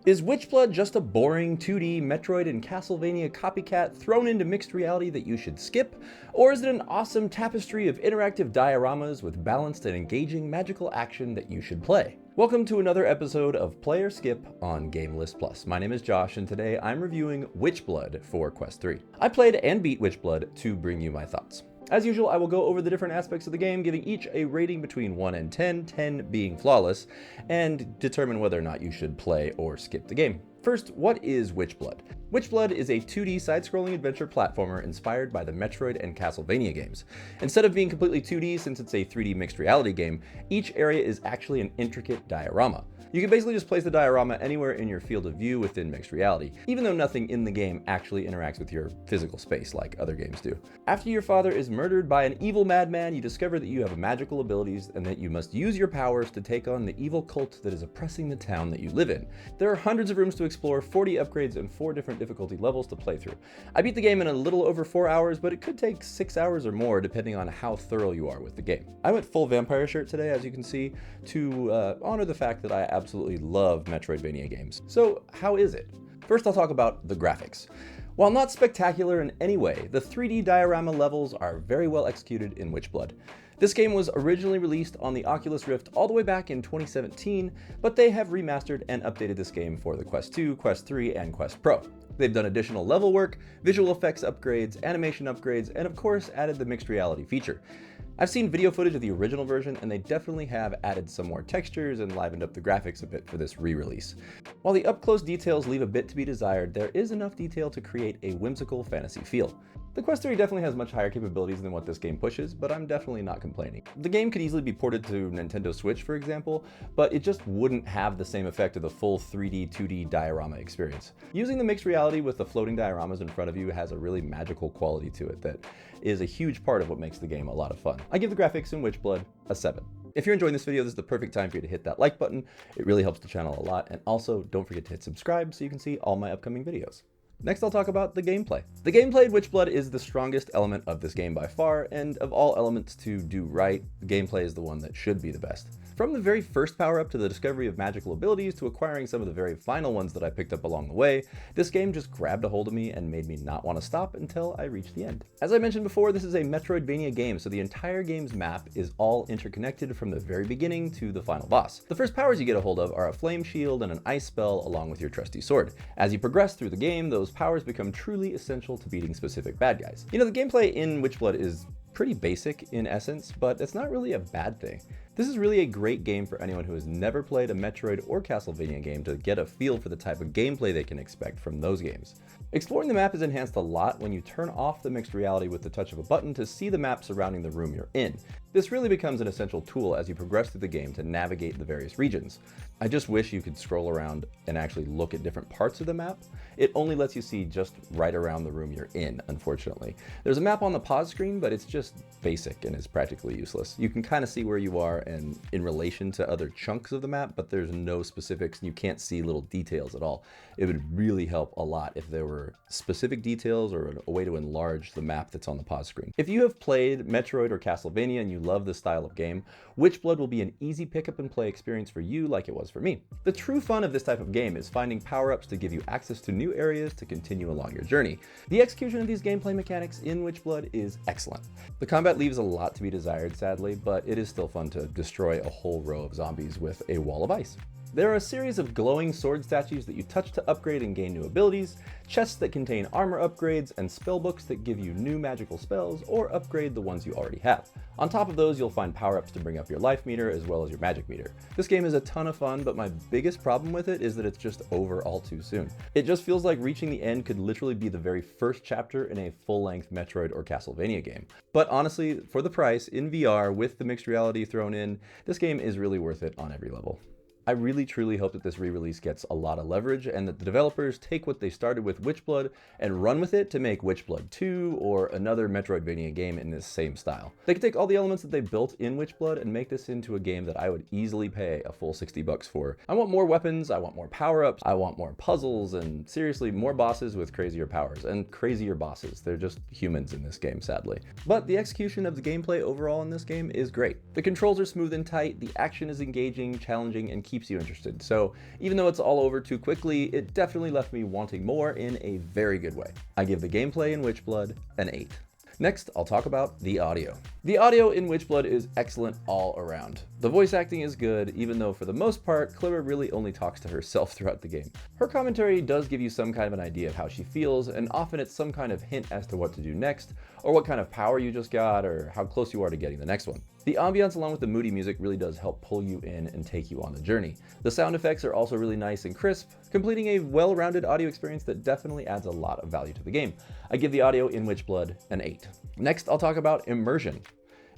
Is Witchblood just a boring 2D Metroid and Castlevania copycat thrown into mixed reality that you should skip? Or is it an awesome tapestry of interactive dioramas with balanced and engaging magical action that you should play? Welcome to another episode of Play or Skip on GameList Plus. My name is Josh, and today I'm reviewing Witchblood for Quest 3. I played and beat Witchblood to bring you my thoughts. As usual, I will go over the different aspects of the game, giving each a rating between 1 and 10, 10 being flawless, and determine whether or not you should play or skip the game. First, what is Witchblood? Witchblood is a 2D side-scrolling adventure platformer inspired by the Metroid and Castlevania games. Instead of being completely 2D, since it's a 3D mixed reality game, each area is actually an intricate diorama. You can basically just place the diorama anywhere in your field of view within mixed reality, even though nothing in the game actually interacts with your physical space like other games do. After your father is murdered by an evil madman, you discover that you have magical abilities and that you must use your powers to take on the evil cult that is oppressing the town that you live in. There are hundreds of rooms to explore, 40 upgrades, and 4 different difficulty levels to play through. I beat the game in a little over 4 hours, but it could take 6 hours or more depending on how thorough you are with the game. I went full vampire shirt today, as you can see, to honor the fact that I absolutely love Metroidvania games. So how is it? First, I'll talk about the graphics. While not spectacular in any way, the 3D diorama levels are very well executed in Witchblood. This game was originally released on the Oculus Rift all the way back in 2017, but they have remastered and updated this game for the Quest 2, Quest 3, and Quest Pro. They've done additional level work, visual effects upgrades, animation upgrades, and of course added the mixed reality feature. I've seen video footage of the original version, and they definitely have added some more textures and livened up the graphics a bit for this re-release. While the up-close details leave a bit to be desired, there is enough detail to create a whimsical fantasy feel. The Quest 3 definitely has much higher capabilities than what this game pushes, but I'm definitely not complaining. The game could easily be ported to Nintendo Switch, for example, but it just wouldn't have the same effect of the full 3D, 2D diorama experience. Using the mixed reality with the floating dioramas in front of you has a really magical quality to it that is a huge part of what makes the game a lot of fun. I give the graphics in Witchblood a 7. If you're enjoying this video, this is the perfect time for you to hit that like button. It really helps the channel a lot, and also don't forget to hit subscribe so you can see all my upcoming videos. Next, I'll talk about the gameplay. The gameplay in Witchblood is the strongest element of this game by far, and of all elements to do right, the gameplay is the one that should be the best. From the very first power-up to the discovery of magical abilities to acquiring some of the very final ones that I picked up along the way, this game just grabbed a hold of me and made me not want to stop until I reached the end. As I mentioned before, this is a Metroidvania game, so the entire game's map is all interconnected from the very beginning to the final boss. The first powers you get a hold of are a flame shield and an ice spell along with your trusty sword. As you progress through the game, those powers become truly essential to beating specific bad guys. You know, the gameplay in Witchblood is pretty basic in essence, but it's not really a bad thing. This is really a great game for anyone who has never played a Metroid or Castlevania game to get a feel for the type of gameplay they can expect from those games. Exploring the map is enhanced a lot when you turn off the mixed reality with the touch of a button to see the map surrounding the room you're in. This really becomes an essential tool as you progress through the game to navigate the various regions. I just wish you could scroll around and actually look at different parts of the map. It only lets you see just right around the room you're in, unfortunately. There's a map on the pause screen, but it's just basic and is practically useless. You can kind of see where you are and in relation to other chunks of the map, but there's no specifics and you can't see little details at all. It would really help a lot if there were specific details or a way to enlarge the map that's on the pause screen. If you have played Metroid or Castlevania and you love this style of game, Witchblood will be an easy pick up and play experience for you like it was for me. The true fun of this type of game is finding power-ups to give you access to new areas to continue along your journey. The execution of these gameplay mechanics in Witchblood is excellent. The combat leaves a lot to be desired, sadly, but it is still fun to destroy a whole row of zombies with a wall of ice. There are a series of glowing sword statues that you touch to upgrade and gain new abilities, chests that contain armor upgrades, and spellbooks that give you new magical spells or upgrade the ones you already have. On top of those, you'll find power-ups to bring up your life meter as well as your magic meter. This game is a ton of fun, but my biggest problem with it is that it's just over all too soon. It just feels like reaching the end could literally be the very first chapter in a full-length Metroid or Castlevania game. But honestly, for the price, in VR, with the mixed reality thrown in, this game is really worth it on every level. I really truly hope that this re-release gets a lot of leverage and that the developers take what they started with Witchblood and run with it to make Witchblood 2 or another Metroidvania game in this same style. They could take all the elements that they built in Witchblood and make this into a game that I would easily pay a full $60 for. I want more weapons, I want more power-ups, I want more puzzles, and seriously, more bosses with crazier powers and crazier bosses. They're just humans in this game, sadly. But the execution of the gameplay overall in this game is great. The controls are smooth and tight, the action is engaging, challenging, and keeps keeps you interested. So even though it's all over too quickly, it definitely left me wanting more in a very good way. I give the gameplay in Witchblood an 8. Next, I'll talk about the audio. The audio in Witchblood is excellent all around. The voice acting is good, even though for the most part, Clara really only talks to herself throughout the game. Her commentary does give you some kind of an idea of how she feels, and often it's some kind of hint as to what to do next, or what kind of power you just got, or how close you are to getting the next one. The ambiance along with the moody music really does help pull you in and take you on the journey. The sound effects are also really nice and crisp, completing a well-rounded audio experience that definitely adds a lot of value to the game. I give the audio in Witchblood an 8. Next, I'll talk about immersion.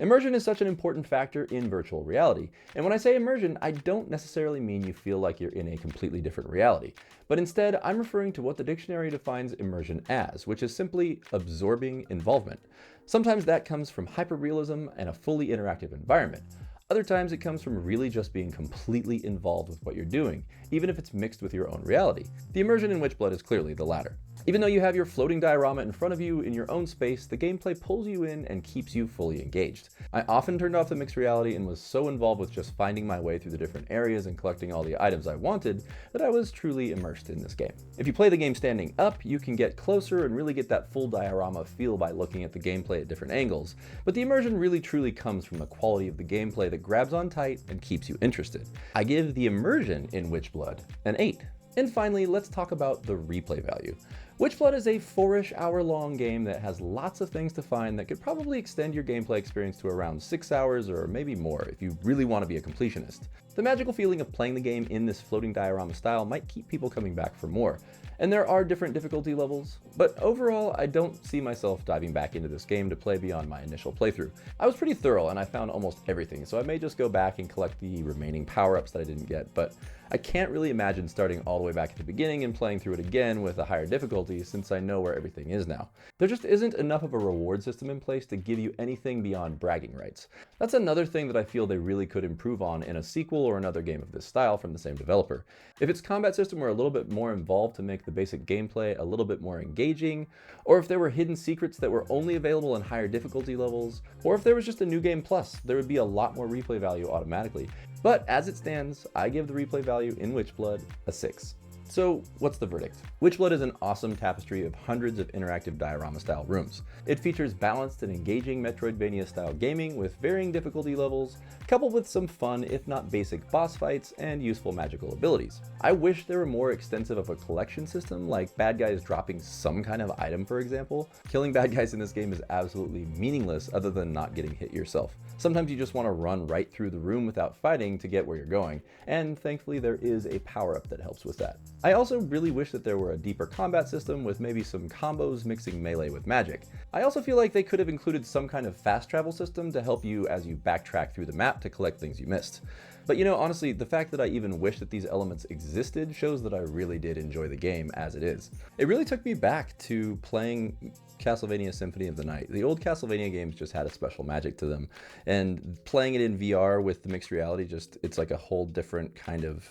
Immersion is such an important factor in virtual reality, and when I say immersion, I don't necessarily mean you feel like you're in a completely different reality, but instead I'm referring to what the dictionary defines immersion as, which is simply absorbing involvement. Sometimes that comes from hyperrealism and a fully interactive environment. Other times it comes from really just being completely involved with what you're doing, even if it's mixed with your own reality. The immersion in Witchblood is clearly the latter. Even though you have your floating diorama in front of you in your own space, the gameplay pulls you in and keeps you fully engaged. I often turned off the mixed reality and was so involved with just finding my way through the different areas and collecting all the items I wanted that I was truly immersed in this game. If you play the game standing up, you can get closer and really get that full diorama feel by looking at the gameplay at different angles, but the immersion really truly comes from the quality of the gameplay that grabs on tight and keeps you interested. I give the immersion in Witchblood an 8. And finally, let's talk about the replay value. Witchblood is a 4-ish hour long game that has lots of things to find that could probably extend your gameplay experience to around 6 hours or maybe more if you really want to be a completionist. The magical feeling of playing the game in this floating diorama style might keep people coming back for more. And there are different difficulty levels, but overall I don't see myself diving back into this game to play beyond my initial playthrough. I was pretty thorough and I found almost everything, so I may just go back and collect the remaining power-ups that I didn't get, but I can't really imagine starting all the way back at the beginning and playing through it again with a higher difficulty since I know where everything is now. There just isn't enough of a reward system in place to give you anything beyond bragging rights. That's another thing that I feel they really could improve on in a sequel or another game of this style from the same developer. If its combat system were a little bit more involved to make the basic gameplay a little bit more engaging, or if there were hidden secrets that were only available in higher difficulty levels, or if there was just a new game plus, there would be a lot more replay value automatically. But as it stands, I give the replay value in Witchblood a 6. So what's the verdict? Witchblood is an awesome tapestry of hundreds of interactive diorama-style rooms. It features balanced and engaging Metroidvania-style gaming with varying difficulty levels, coupled with some fun, if not basic, boss fights and useful magical abilities. I wish there were more extensive of a collection system, like bad guys dropping some kind of item, for example. Killing bad guys in this game is absolutely meaningless other than not getting hit yourself. Sometimes you just want to run right through the room without fighting to get where you're going, and thankfully there is a power-up that helps with that. I also really wish that there were a deeper combat system with maybe some combos mixing melee with magic. I also feel like they could have included some kind of fast travel system to help you as you backtrack through the map to collect things you missed. But you know, honestly, the fact that I even wish that these elements existed shows that I really did enjoy the game as it is. It really took me back to playing Castlevania Symphony of the Night. The old Castlevania games just had a special magic to them, and playing it in VR with the mixed reality, it's like a whole different kind of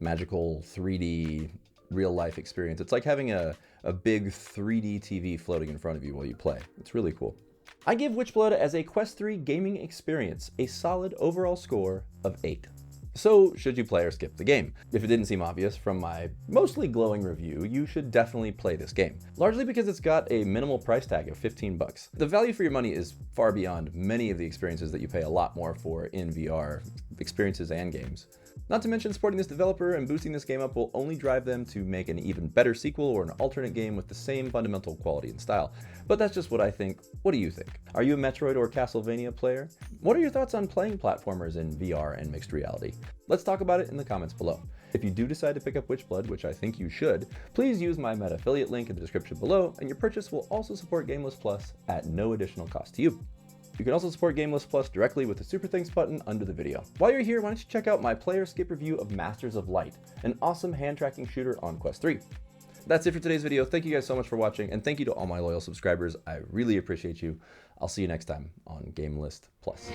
magical 3D real life experience. It's like having a big 3D TV floating in front of you while you play. It's really cool. I give Witchblood as a Quest 3 gaming experience a solid overall score of 8. So should you play or skip the game? If it didn't seem obvious from my mostly glowing review, you should definitely play this game. Largely because it's got a minimal price tag of 15 bucks. The value for your money is far beyond many of the experiences that you pay a lot more for in VR, experiences and games. Not to mention, supporting this developer and boosting this game up will only drive them to make an even better sequel or an alternate game with the same fundamental quality and style. But that's just what I think. What do you think? Are you a Metroid or Castlevania player? What are your thoughts on playing platformers in VR and mixed reality? Let's talk about it in the comments below. If you do decide to pick up Witchblood, which I think you should, please use my Meta affiliate link in the description below, and your purchase will also support GameList Plus at no additional cost to you. You can also support GameList Plus directly with the Super Thanks button under the video. While you're here, why don't you check out my player skip review of Masters of Light, an awesome hand-tracking shooter on Quest 3. That's it for today's video. Thank you guys so much for watching, and thank you to all my loyal subscribers. I really appreciate you. I'll see you next time on GameList Plus.